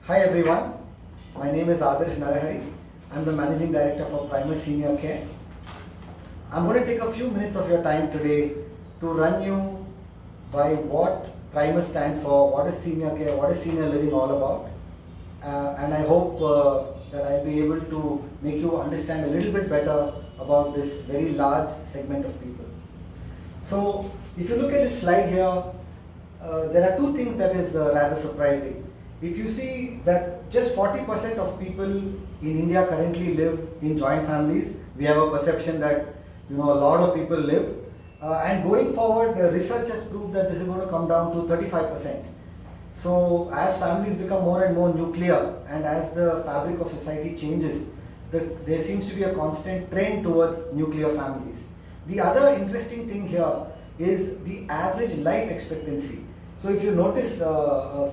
Hi everyone, my name is Adarsh Narahari. I'm the Managing Director for Primus Senior Care. I'm going to take a few minutes of your time today to run you by what Primus stands for, what is senior care, what is senior living all about. And I hope that I'll be able to make you understand a little bit better about this very large segment of people. So if you look at this slide here, there are two things that is rather surprising. If you see that just 40% of people in India currently live in joint families, we have a perception that a lot of people live. And going forward, research has proved that this is going to come down to 35%. So as families become more and more nuclear and as the fabric of society changes, there seems to be a constant trend towards nuclear families. The other interesting thing here is the average life expectancy. So if you notice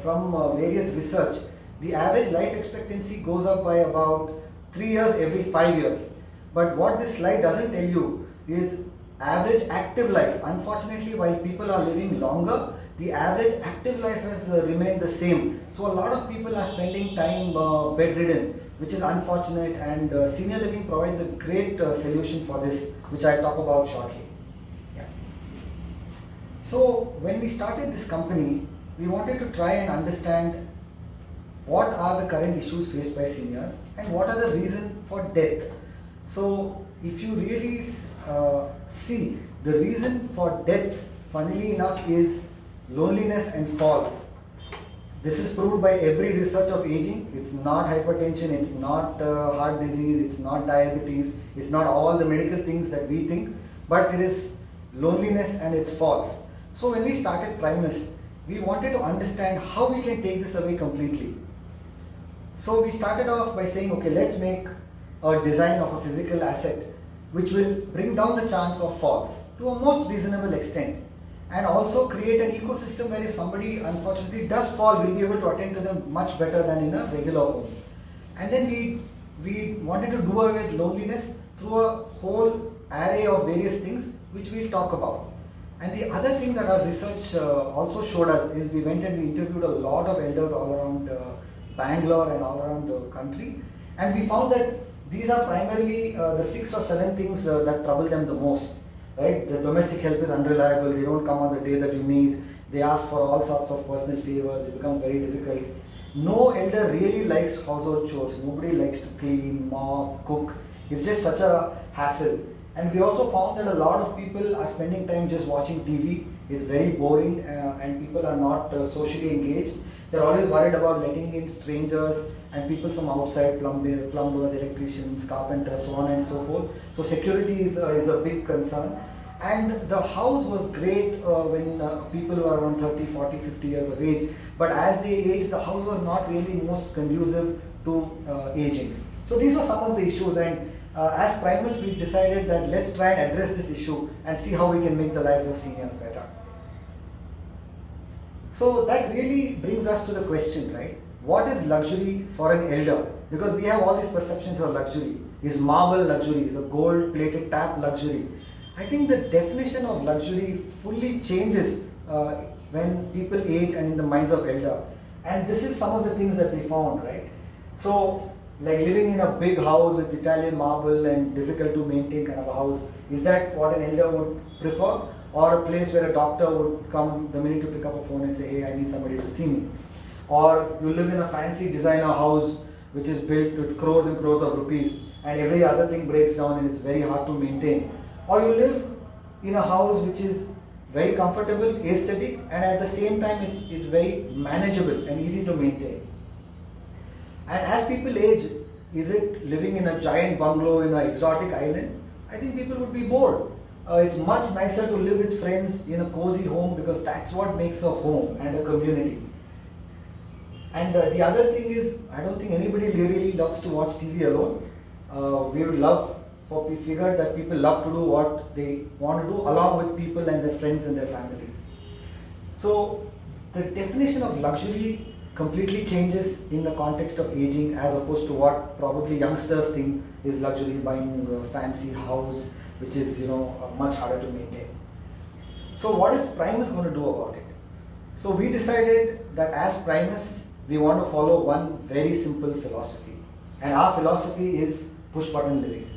from various research, the average life expectancy goes up by about 3 years every 5 years. But what this slide doesn't tell you is average active life. Unfortunately, while people are living longer, the average active life has remained the same. So a lot of people are spending time bedridden, which is unfortunate, and senior living provides a great solution for this, which I'll talk about shortly. Yeah. So when we started this company, we wanted to try and understand what are the current issues faced by seniors and what are the reasons for death. So if you really see, the reason for death, funnily enough, is loneliness and falls. This is proved by every research of aging. It's not hypertension, it's not heart disease, it's not diabetes, it's not all the medical things that we think, but it is loneliness and it's falls. So when we started Primus, we wanted to understand how we can take this away completely. So we started off by saying, okay, let's make a design of a physical asset which will bring down the chance of falls to a most reasonable extent, and also create an ecosystem where if somebody unfortunately does fall, we'll be able to attend to them much better than in a regular home. And then we wanted to do away with loneliness through a whole array of various things which we'll talk about. And the other thing that our research also showed us is we went and we interviewed a lot of elders all around Bangalore and all around the country, and we found that these are primarily the 6 or 7 things that trouble them the most. Right? The domestic help is unreliable, they don't come on the day that you need, they ask for all sorts of personal favors, it becomes very difficult. No elder really likes household chores, nobody likes to clean, mop, cook, it's just such a hassle. And we also found that a lot of people are spending time just watching TV, it's very boring and people are not socially engaged. They're always worried about letting in strangers and people from outside, plumbers, electricians, carpenters, so on and so forth. So security is a big concern. And the house was great when people were around 30, 40, 50 years of age. But as they aged, the house was not really most conducive to aging. So these were some of the issues, and as Primus we decided that let's try and address this issue and see how we can make the lives of seniors better. So that really brings us to the question, right? What is luxury for an elder? Because we have all these perceptions of luxury. Is marble luxury? Is a gold-plated tap luxury? I think the definition of luxury fully changes when people age and in the minds of elder. And this is some of the things that we found, right? So, like living in a big house with Italian marble and difficult to maintain kind of a house, is that what an elder would prefer? Or a place where a doctor would come the minute you pick up a phone and say, hey, I need somebody to see me. Or you live in a fancy designer house which is built with crores and crores of rupees and every other thing breaks down and it's very hard to maintain. Or you live in a house which is very comfortable, aesthetic, and at the same time it's very manageable and easy to maintain. And as people age, is it living in a giant bungalow in an exotic island? I think people would be bored. It's much nicer to live with friends in a cozy home because that's what makes a home and a community. And the other thing is, I don't think anybody really loves to watch TV alone. We figured that people love to do what they want to do along with people and their friends and their family. So the definition of luxury completely changes in the context of aging as opposed to what probably youngsters think is luxury, buying a fancy house, which is much harder to maintain. So what is Primus going to do about it? So we decided that as Primus, we want to follow one very simple philosophy. And our philosophy is push button living.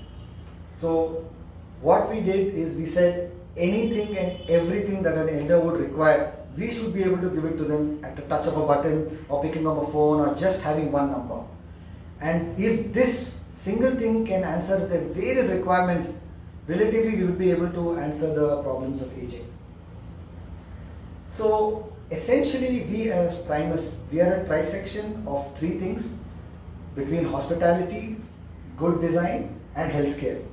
So what we did is we said anything and everything that an elder would require, we should be able to give it to them at the touch of a button or picking up a phone or just having one number. And if this single thing can answer the various requirements, relatively we will be able to answer the problems of aging. So essentially we as Primus, we are a trisection of three things between hospitality, good design and healthcare.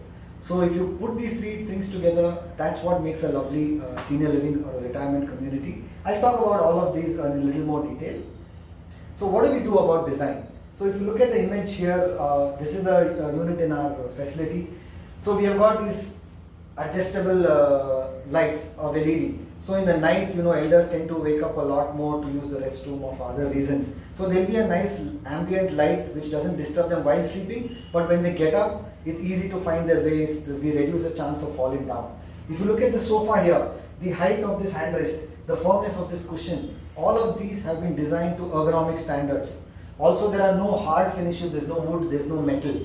So if you put these three things together, that's what makes a lovely senior living or retirement community. I'll talk about all of these in a little more detail. So what do we do about design? So if you look at the image here, this is a unit in our facility. So we have got these adjustable lights of LED. So in the night, elders tend to wake up a lot more to use the restroom or for other reasons. So there will be a nice ambient light which doesn't disturb them while sleeping, but when they get up, it's easy to find their way. We reduce the chance of falling down. If you look at the sofa here, the height of this handrest, the firmness of this cushion, all of these have been designed to ergonomic standards. Also, there are no hard finishes, there's no wood, there's no metal.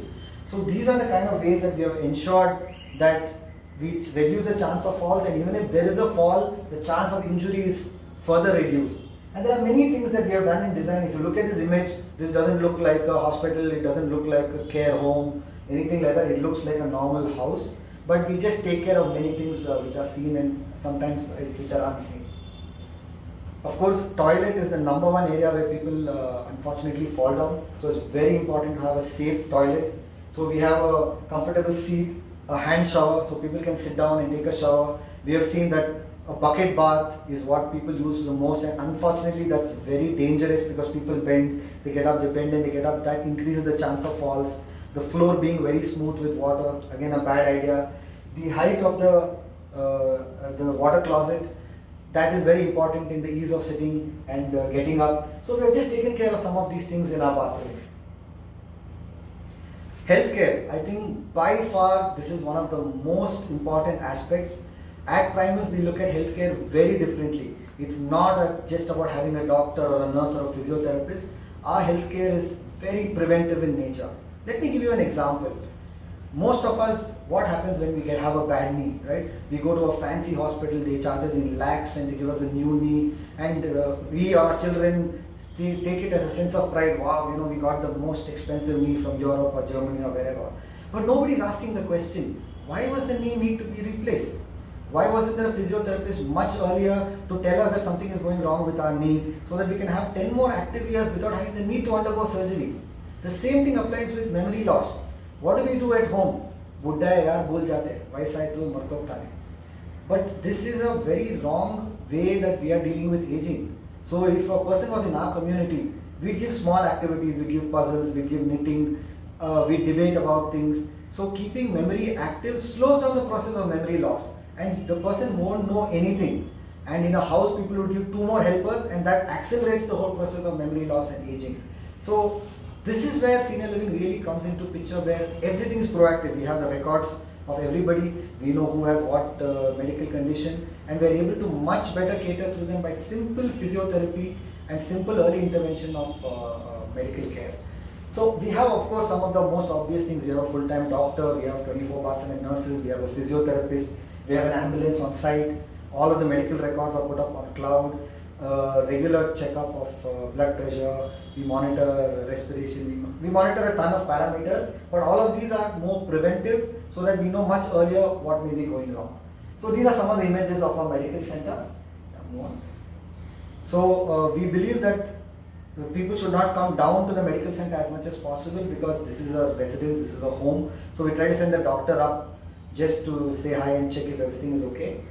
So these are the kind of ways that we have ensured that we reduce the chance of falls, and even if there is a fall, the chance of injury is further reduced. And there are many things that we have done in design. If you look at this image, this doesn't look like a hospital, it doesn't look like a care home, anything like that. It looks like a normal house. But we just take care of many things which are seen and sometimes which are unseen. Of course, toilet is the number one area where people unfortunately fall down. So it's very important to have a safe toilet. So we have a comfortable seat, a hand shower, so people can sit down and take a shower. We have seen that a bucket bath is what people use the most, and unfortunately that's very dangerous because people bend, they get up, they bend and they get up. That increases the chance of falls. The floor being very smooth with water, again a bad idea. The height of the water closet, that is very important in the ease of sitting and getting up. So we have just taken care of some of these things in our bathroom. Healthcare, I think by far this is one of the most important aspects. At Primus we look at healthcare very differently. It's not just about having a doctor or a nurse or a physiotherapist. Our healthcare is very preventive in nature. Let me give you an example. Most of us, what happens when we have a bad knee, right? We go to a fancy hospital, they charge us in lakhs and they give us a new knee, and we, our children, take it as a sense of pride. Wow, we got the most expensive knee from Europe or Germany or wherever. But nobody's asking the question, why was the knee need to be replaced? Why wasn't there a physiotherapist much earlier to tell us that something is going wrong with our knee so that we can have 10 more active years without having the need to undergo surgery? The same thing applies with memory loss. What do we do at home? Buddha hai yaar, bhul jate, vaisa to martok thane. But this is a very wrong way that we are dealing with aging. So if a person was in our community, we give small activities, we give puzzles, we give knitting, we debate about things. So keeping memory active slows down the process of memory loss, and the person won't know anything. And in a house, people would give 2 more helpers, and that accelerates the whole process of memory loss and aging. So this is where senior living really comes into picture, where everything is proactive. We have the records of everybody, we know who has what medical condition, and we're able to much better cater to them by simple physiotherapy and simple early intervention of medical care. So we have, of course, some of the most obvious things. We have a full-time doctor, we have 24/7 nurses, we have a physiotherapist, we have an ambulance on site, all of the medical records are put up on cloud, regular checkup of blood pressure, we monitor respiration, we monitor a ton of parameters, but all of these are more preventive so that we know much earlier what may be going wrong. So these are some of the images of our medical center. So we believe that people should not come down to the medical center as much as possible because this is a residence, this is a home. So we try to send the doctor up just to say hi and check if everything is okay.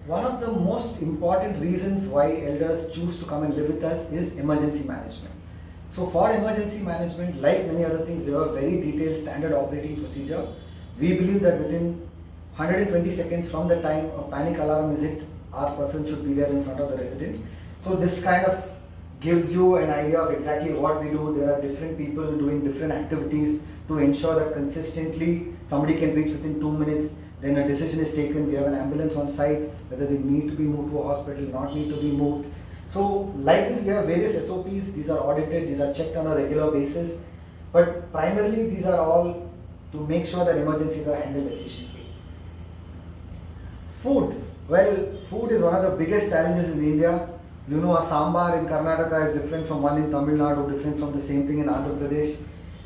One of the most important reasons why elders choose to come and live with us is emergency management. So for emergency management, like many other things, we have a very detailed standard operating procedure. We believe that within 120 seconds from the time a panic alarm is hit, our person should be there in front of the resident. So this kind of gives you an idea of exactly what we do. There are different people doing different activities to ensure that consistently somebody can reach within 2 minutes. Then a decision is taken. We have an ambulance on site, whether they need to be moved to a hospital, not need to be moved. So like this, we have various SOPs. These are audited, these are checked on a regular basis. But primarily, these are all to make sure that emergencies are handled efficiently. Food. Well, food is one of the biggest challenges in India. You know, a sambar in Karnataka is different from one in Tamil Nadu, different from the same thing in Andhra Pradesh.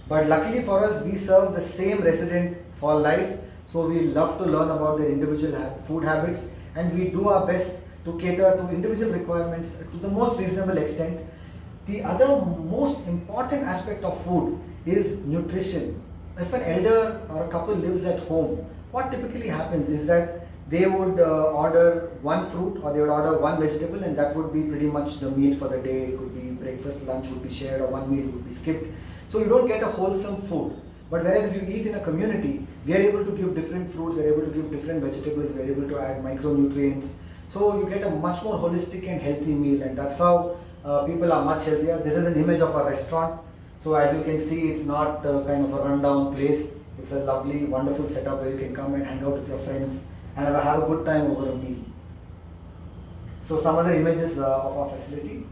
But luckily for us, we serve the same resident for life. So we love to learn about their individual food habits, and we do our best to cater to individual requirements to the most reasonable extent. The other most important aspect of food is nutrition. If an elder or a couple lives at home, what typically happens is that they would order one fruit or they would order one vegetable, and that would be pretty much the meal for the day. It could be breakfast, lunch would be shared, or one meal would be skipped. So you don't get a wholesome food. But whereas if you eat in a community, we are able to give different fruits, we are able to give different vegetables, we are able to add micronutrients. So you get a much more holistic and healthy meal, and that's how people are much healthier. This is an image of our restaurant. So as you can see, it's not kind of a rundown place. It's a lovely, wonderful setup where you can come and hang out with your friends and have a good time over a meal. So some other images of our facility.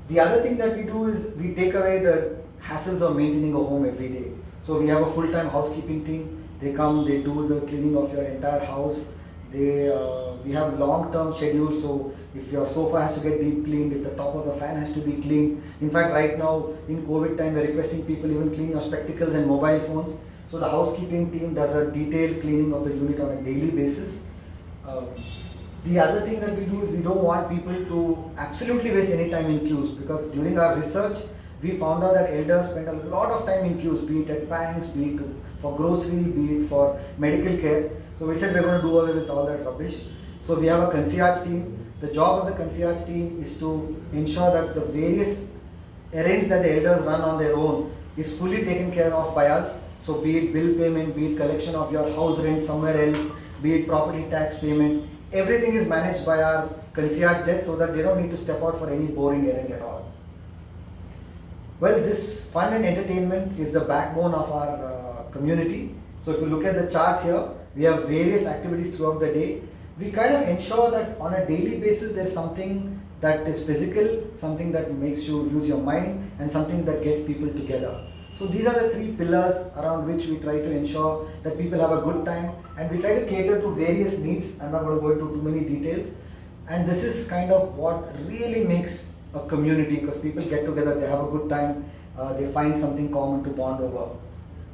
The other thing that we do is we take away the hassles of maintaining a home every day. So we have a full-time housekeeping team. They come, they do the cleaning of your entire house. We have long-term schedules, so if your sofa has to get deep cleaned, if the top of the fan has to be cleaned. In fact, right now in COVID time, we're requesting people even clean your spectacles and mobile phones. So the housekeeping team does a detailed cleaning of the unit on a daily basis. The other thing that we do is we don't want people to absolutely waste any time in queues, because during our research, we found out that elders spend a lot of time in queues, be it at banks, be it for grocery, be it for medical care. So we said we're going to do away with all that rubbish. So we have a concierge team. The job of the concierge team is to ensure that the various errands that the elders run on their own is fully taken care of by us. So be it bill payment, be it collection of your house rent somewhere else, be it property tax payment, everything is managed by our concierge desk so that they don't need to step out for any boring errand at all. Well, this fun and entertainment is the backbone of our community. So if you look at the chart here, we have various activities throughout the day. We kind of ensure that on a daily basis there's something that is physical, something that makes you use your mind, and something that gets people together. So these are the three pillars around which we try to ensure that people have a good time, and we try to cater to various needs. I'm not going to go into too many details. And this is kind of what really makes a community, because people get together, they have a good time, they find something common to bond over.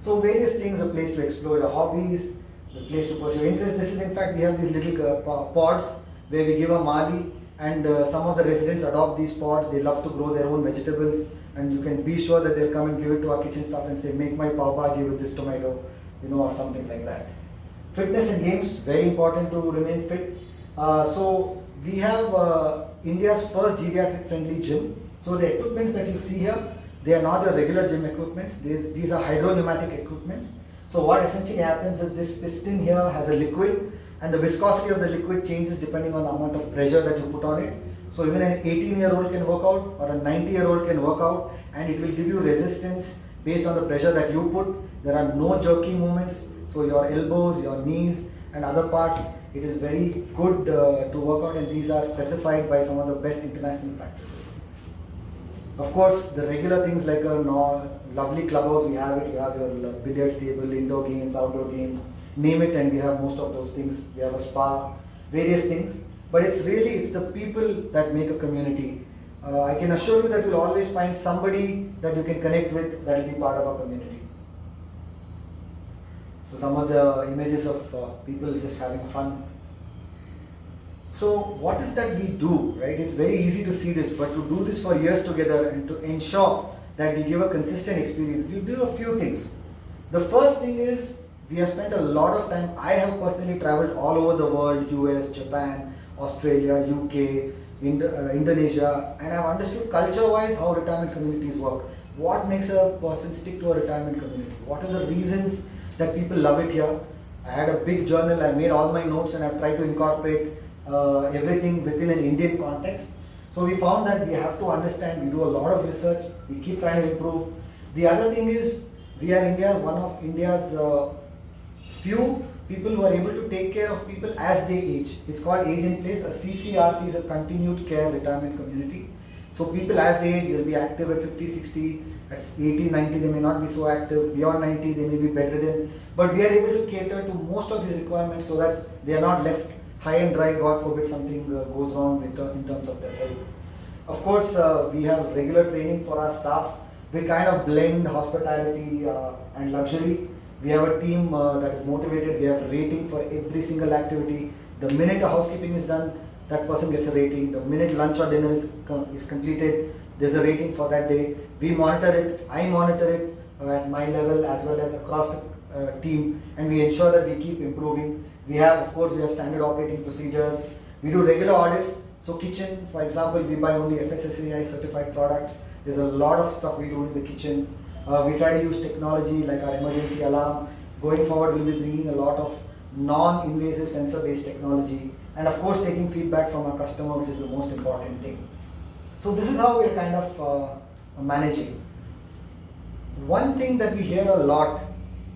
So various things, a place to explore your hobbies, the place to pursue interest. This is, in fact, we have these little pods where we give a mali, and some of the residents adopt these pods. They love to grow their own vegetables, and you can be sure that they'll come and give it to our kitchen staff and say, make my pav bhaji with this tomato, or something like that. Fitness and games, very important to remain fit. So we have India's first geriatric friendly gym. So the equipments that you see here, they are not the regular gym equipments. These are hydropneumatic equipments. So what essentially happens is this piston here has a liquid, and the viscosity of the liquid changes depending on the amount of pressure that you put on it. So even an 18-year-old can work out, or a 90-year-old can work out, and it will give you resistance based on the pressure that you put. There are no jerky movements, so your elbows, your knees and other parts, it is very good to work out, and these are specified by some of the best international practices. Of course, the regular things like a lovely clubhouse, we have it. You have your billiards table, indoor games, outdoor games, name it, and we have most of those things. We have a spa, various things. But it's the people that make a community. I can assure you that you'll always find somebody that you can connect with that will be part of our community. So some of the images of people just having fun. So what is that we do, right? It's very easy to see this, but to do this for years together and to ensure that we give a consistent experience, we do a few things. The first thing is we have spent a lot of time. I have personally traveled all over the world, US, Japan, Australia, UK, Indonesia, and I've understood culture-wise how retirement communities work. What makes a person stick to a retirement community? What are the reasons that people love it here? I had a big journal, I made all my notes, and I've tried to incorporate everything within an Indian context. So we found that we have to understand, we do a lot of research, we keep trying to improve. The other thing is, we are one of India's few people who are able to take care of people as they age. It's called Age in Place. A CCRC is a continued care retirement community. So people as they age, they'll be active at 50, 60, at 80, 90, they may not be so active. Beyond 90, they may be bedridden. But we are able to cater to most of these requirements so that they are not left high and dry, God forbid something goes wrong in terms of their health. Of course, we have regular training for our staff. We kind of blend hospitality and luxury. We have a team that is motivated. We have a rating for every single activity. The minute a housekeeping is done, that person gets a rating. The minute lunch or dinner is completed, there's a rating for that day. We monitor it. I monitor it at my level as well as across the team, and we ensure that we keep improving. We have, of course, we have standard operating procedures. We do regular audits. So kitchen, for example, we buy only FSSAI certified products. There's a lot of stuff we do in the kitchen. We try to use technology like our emergency alarm. Going forward, we'll be bringing a lot of non-invasive sensor-based technology, and of course taking feedback from our customer, which is the most important thing. So this is how we're kind of managing. One thing that we hear a lot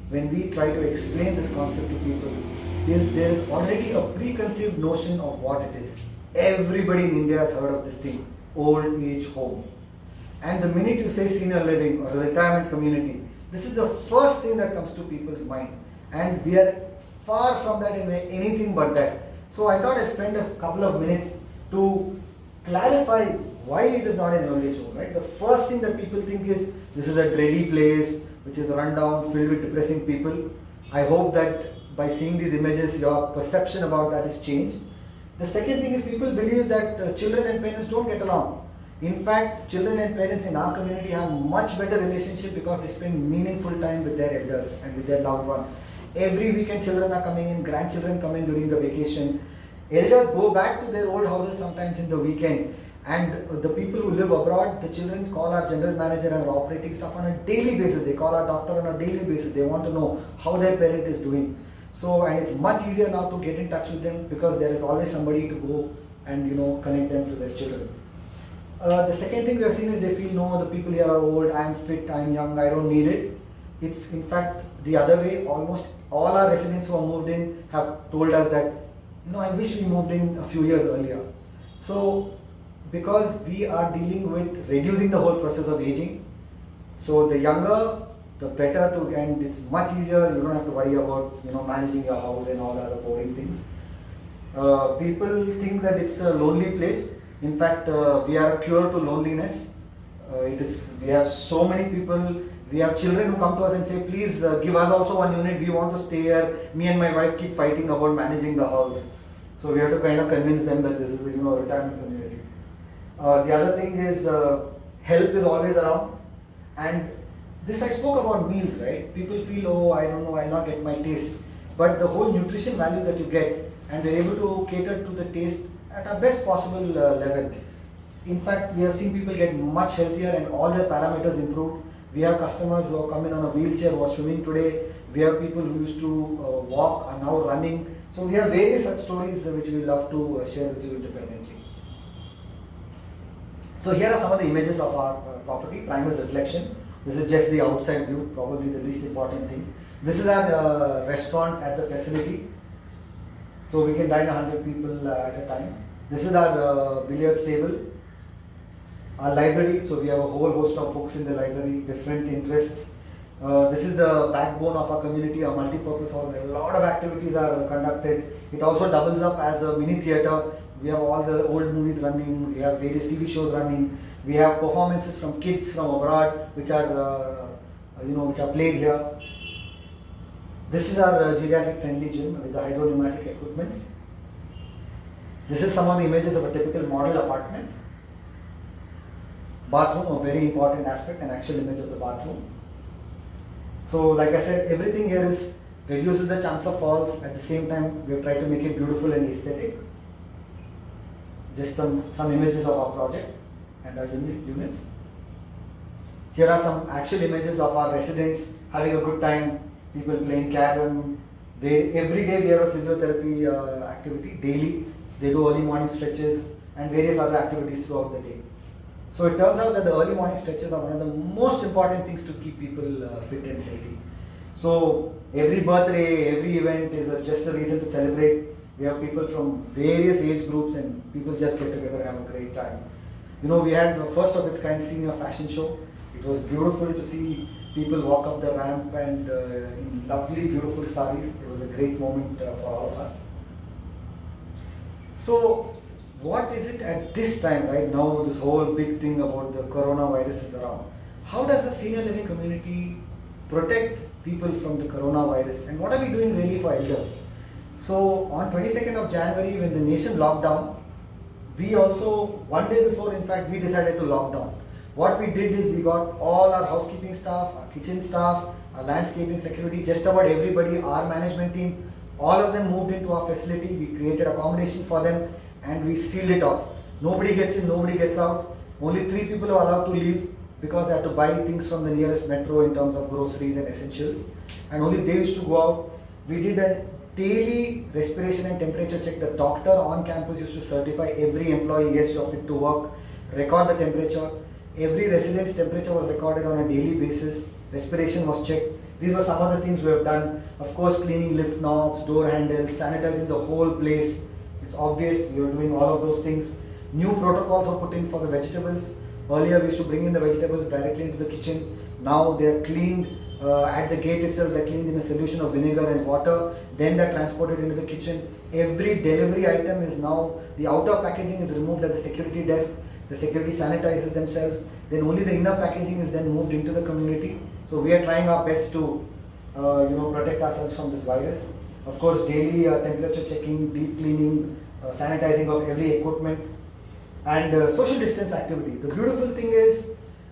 when we try to explain this concept to people is there is already a preconceived notion of what it is. Everybody in India has heard of this thing, old age home. And the minute you say senior living or a retirement community, this is the first thing that comes to people's mind. And we are far from that in anything but that. So I thought I'd spend a couple of minutes to clarify why it is not an old age home, right? The first thing that people think is this is a dreary place which is run down, filled with depressing people. I hope that by seeing these images, your perception about that is changed. The second thing is people believe that children and parents don't get along. In fact, children and parents in our community have much better relationship because they spend meaningful time with their elders and with their loved ones. Every weekend children are coming in, grandchildren come in during the vacation. Elders go back to their old houses sometimes in the weekend, and the people who live abroad, the children call our general manager and our operating staff on a daily basis. They call our doctor on a daily basis. They want to know how their parent is doing. So, and it's much easier now to get in touch with them because there is always somebody to go and connect them to their children. The second thing we have seen is they feel, no, the people here are old, I am fit, I am young, I don't need it. It's in fact the other way. Almost all our residents who have moved in have told us that, I wish we moved in a few years earlier. So, because we are dealing with reducing the whole process of aging, so the younger, the better to, and it's much easier. You don't have to worry about managing your house and all the other boring things. People think that it's a lonely place. In fact, we are a cure to loneliness. We have so many people. We have children who come to us and say, please give us also one unit. We want to stay here. Me and my wife keep fighting about managing the house. So we have to kind of convince them that this is a retirement community. The other thing is help is always around. And this I spoke about meals, right? People feel, oh, I don't know, I'll not get my taste. But the whole nutrition value that you get, and we're able to cater to the taste at our best possible level. In fact, we have seen people get much healthier and all their parameters improved. We have customers who have come in on a wheelchair, who are swimming today. We have people who used to walk, are now running. So we have various such stories which we love to share with you independently. So here are some of the images of our property. Primus reflection. This is just the outside view, probably the least important thing. This is our restaurant at the facility. So we can dine 100 people at a time. This is our billiards table. Our library, so we have a whole host of books in the library, different interests. This is the backbone of our community, our multi-purpose hall. A lot of activities are conducted. It also doubles up as a mini theatre. We have all the old movies running. We have various TV shows running. We have performances from kids from abroad, which are which are played here. This is our geriatric friendly gym with the hydropneumatic equipments. This is some of the images of a typical model apartment. Bathroom, a very important aspect, an actual image of the bathroom. So like I said, everything here reduces the chance of falls. At the same time, we have tried to make it beautiful and aesthetic. Just some images of our project and our units. Here are some actual images of our residents having a good time, people playing carom. Every day we have a physiotherapy activity, daily. They do early morning stretches and various other activities throughout the day. So it turns out that the early morning stretches are one of the most important things to keep people fit and healthy. So every birthday, every event is just a reason to celebrate. We have people from various age groups and people just get together and have a great time. You know, we had the first of its kind senior fashion show. It was beautiful to see people walk up the ramp and in lovely, beautiful saris. It was a great moment for all of us. So, what is it at this time, right now, this whole big thing about the coronavirus is around? How does the senior living community protect people from the coronavirus, and what are we doing really for elders? So, on 22nd of January, when the nation locked down, we also, one day before, in fact, we decided to lock down. What we did is we got all our housekeeping staff, our kitchen staff, our landscaping security, just about everybody, our management team, all of them moved into our facility. We created accommodation for them and we sealed it off. Nobody gets in, nobody gets out. Only 3 people are allowed to leave because they have to buy things from the nearest metro in terms of groceries and essentials. And only they used to go out. We did a daily respiration and temperature check. The doctor on campus used to certify every employee, yes, you're fit to work, record the temperature. Every resident's temperature was recorded on a daily basis. Respiration was checked. These were some of the things we have done. Of course, cleaning lift knobs, door handles, sanitizing the whole place. It's obvious we were doing all of those things. New protocols were put in for the vegetables. Earlier we used to bring in the vegetables directly into the kitchen. Now they are cleaned at the gate itself. They're cleaned in a solution of vinegar and water. Then they're transported into the kitchen. Every delivery item is now, the outer packaging is removed at the security desk. The security sanitizes themselves. Then only the inner packaging is then moved into the community. So we are trying our best to protect ourselves from this virus. Of course, daily temperature checking, deep cleaning, sanitizing of every equipment, and social distance activity. The beautiful thing is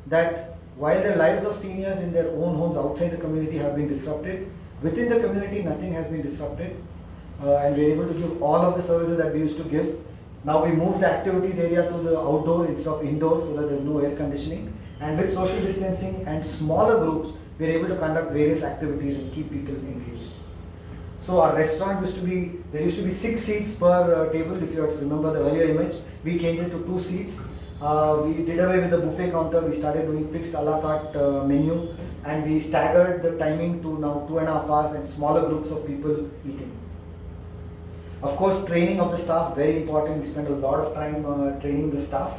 that while the lives of seniors in their own homes outside the community have been disrupted, within the community nothing has been disrupted, and we're able to give all of the services that we used to give. Now we moved the activities area to the outdoor instead of indoor so that there's no air conditioning. And with social distancing and smaller groups, we're able to conduct various activities and keep people engaged. So our restaurant there used to be 6 seats per table. If you remember the earlier image, we changed it to 2 seats. We did away with the buffet counter. We started doing fixed a la carte menu, and we staggered the timing to now 2.5 hours and smaller groups of people eating. Of course, training of the staff, very important. We spent a lot of time training the staff.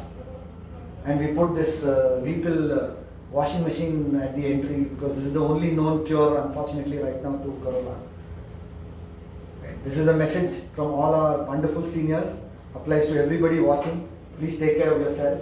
And we put this lethal washing machine at the entry because this is the only known cure, unfortunately, right now to corona. This is a message from all our wonderful seniors. Applies to everybody watching. Please take care of yourself.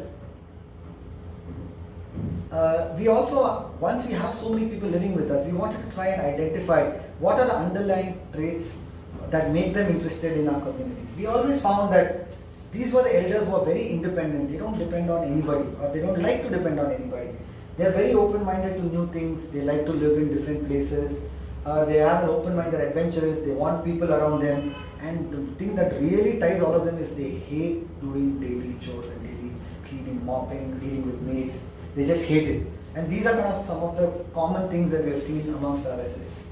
We also, once we have so many people living with us, we wanted to try and identify what are the underlying traits that make them interested in our community. We always found that these were the elders who are very independent. They don't depend on anybody, or they don't like to depend on anybody. They are very open-minded to new things. They like to live in different places. They have an open mind, they're adventurous. They want people around them. And the thing that really ties all of them is they hate doing daily chores and daily cleaning, mopping, dealing with maids. They just hate it. And these are kind of some of the common things that we have seen amongst our residents.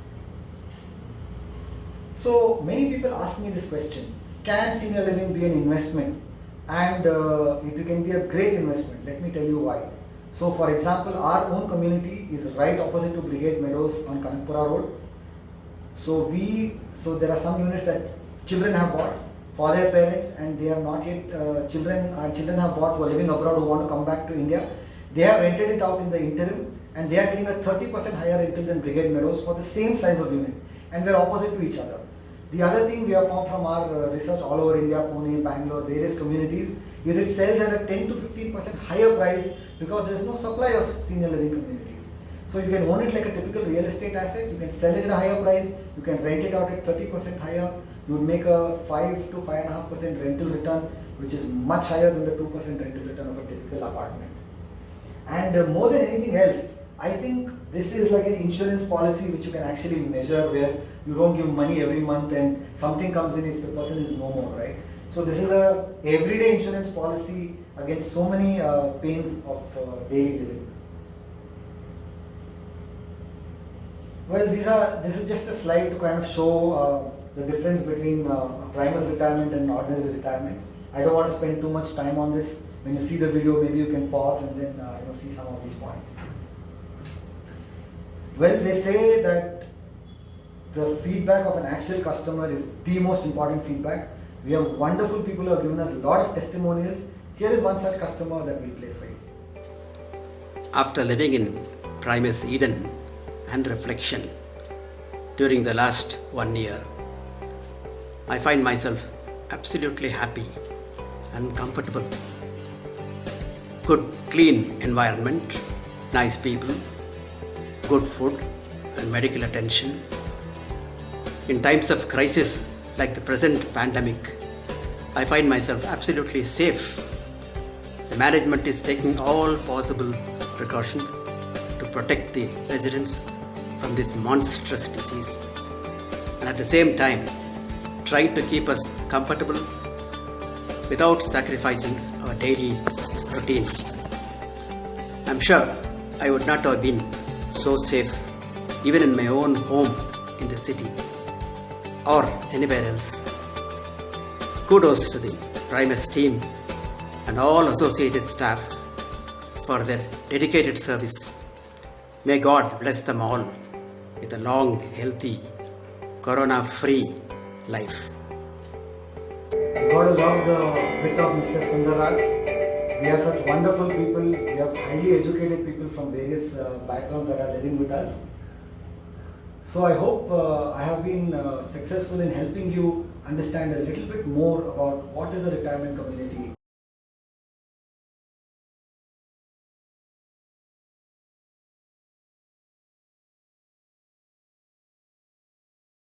So many people ask me this question: can senior living be an investment? And it can be a great investment. Let me tell you why. So for example, our own community is right opposite to Brigade Meadows on Kanakpura Road. So there are some units that children have bought for their parents, and they have not yet, children have bought who are living abroad who want to come back to India. They have rented it out in the interim, and they are getting a 30% higher rental than Brigade Meadows for the same size of unit, and we are opposite to each other. The other thing we have found from our research all over India, Pune, Bangalore, various communities, is it sells at a 10 to 15% higher price because there is no supply of senior living communities. So you can own it like a typical real estate asset, you can sell it at a higher price, you can rent it out at 30% higher, you would make a 5 to 5.5% rental return, which is much higher than the 2% rental return of a typical apartment. And more than anything else, I think this is like an insurance policy which you can actually measure, where you don't give money every month and something comes in if the person is no more, right? So this is a everyday insurance policy against so many pains of daily living. Well, this is just a slide to kind of show the difference between primus retirement and ordinary retirement. I don't want to spend too much time on this. When you see the video, maybe you can pause and then see some of these points. Well, they say that the feedback of an actual customer is the most important feedback. We have wonderful people who have given us a lot of testimonials. Here is one such customer that we'll play for you. After living in Primus Eden and reflection during the last 1 year, I find myself absolutely happy and comfortable. Good, clean environment, nice people, good food and medical attention. In times of crisis like the present pandemic, I find myself absolutely safe. The management is taking all possible precautions to protect the residents from this monstrous disease, and at the same time trying to keep us comfortable without sacrificing our daily routines. I'm sure I would not have been so safe even in my own home in the city or anywhere else. Kudos to the Primus team and all associated staff for their dedicated service. May God bless them all with a long, healthy, corona-free life. You got to love the wit of Mr. Sundarraj. We have such wonderful people. We have highly educated people from various backgrounds that are living with us. So I hope I have been successful in helping you understand a little bit more about what is the retirement community.